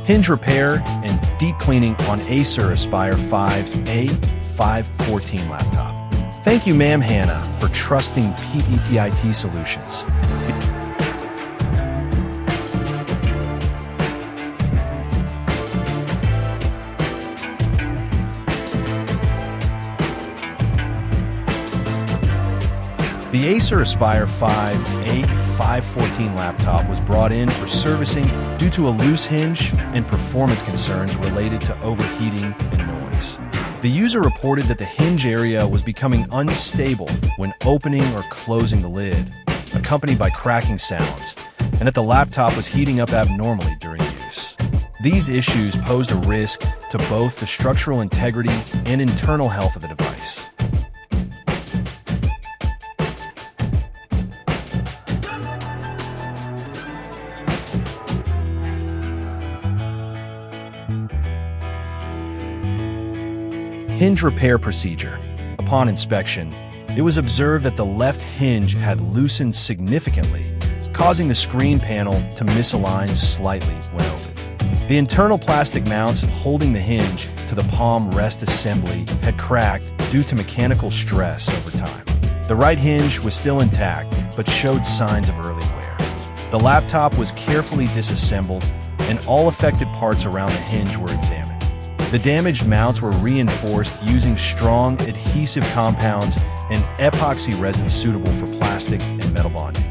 hinge repair, and deep cleaning on Acer Aspire 5 A514 laptop. Thank you, Ma'am Hannah, for trusting PETIT Solutions. The Acer Aspire 5 A514 laptop was brought in for servicing due to a loose hinge and performance concerns related to overheating and noise. The user reported that the hinge area was becoming unstable when opening or closing the lid, accompanied by cracking sounds, and that the laptop was heating up abnormally during use. These issues posed a risk to both the structural integrity and internal health of the device. Hinge repair procedure. Upon inspection, it was observed that the left hinge had loosened significantly, causing the screen panel to misalign slightly when opened. The internal plastic mounts holding the hinge to the palm rest assembly had cracked due to mechanical stress over time. The right hinge was still intact, but showed signs of early wear. The laptop was carefully disassembled, and all affected parts around the hinge were examined. The damaged mounts were reinforced using strong adhesive compounds and epoxy resin suitable for plastic and metal bonding.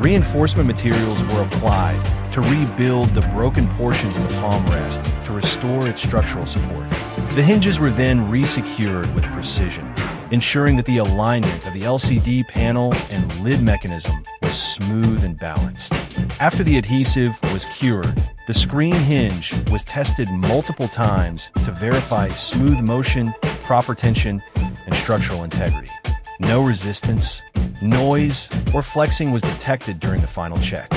Reinforcement materials were applied to rebuild the broken portions of the palm rest to restore its structural support. The hinges were then resecured with precision, ensuring that the alignment of the LCD panel and lid mechanism was smooth and balanced. After the adhesive was cured, the screen hinge was tested multiple times to verify smooth motion, proper tension, and structural integrity. No resistance, noise, or flexing was detected during the final check.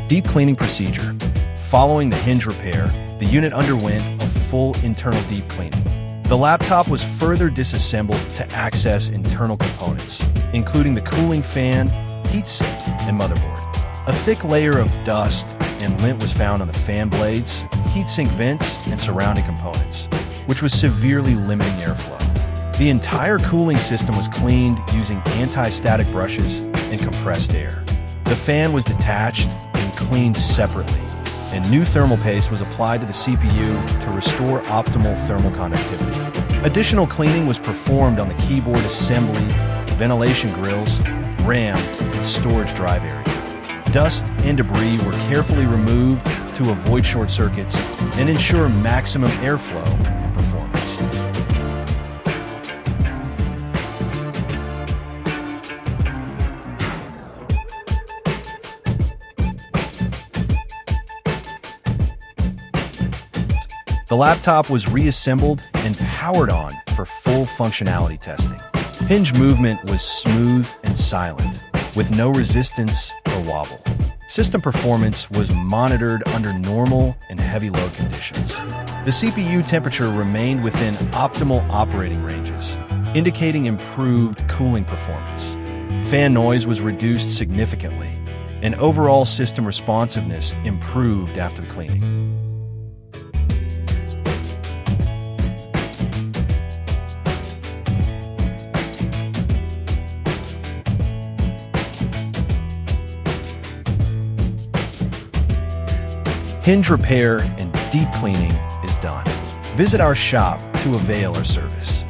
Deep cleaning procedure. Following the hinge repair, the unit underwent a full internal deep cleaning. The laptop was further disassembled to access internal components, including the cooling fan, heatsink, and motherboard. A thick layer of dust and lint was found on the fan blades, heatsink vents, and surrounding components, which was severely limiting airflow. The entire cooling system was cleaned using anti-static brushes and compressed air. The fan was detached and cleaned separately, and new thermal paste was applied to the CPU to restore optimal thermal conductivity. Additional cleaning was performed on the keyboard assembly, ventilation grills, RAM, and storage drive area. Dust and debris were carefully removed to avoid short circuits and ensure maximum airflow and performance. The laptop was reassembled and powered on for full functionality testing. Hinge movement was smooth and silent, with no resistance or wobble. System performance was monitored under normal and heavy load conditions. The CPU temperature remained within optimal operating ranges, indicating improved cooling performance. Fan noise was reduced significantly, and overall system responsiveness improved after the cleaning. Hinge repair and deep cleaning is done. Visit our shop to avail our service.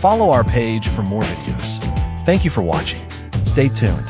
Follow our page for more videos. Thank you for watching. Stay tuned.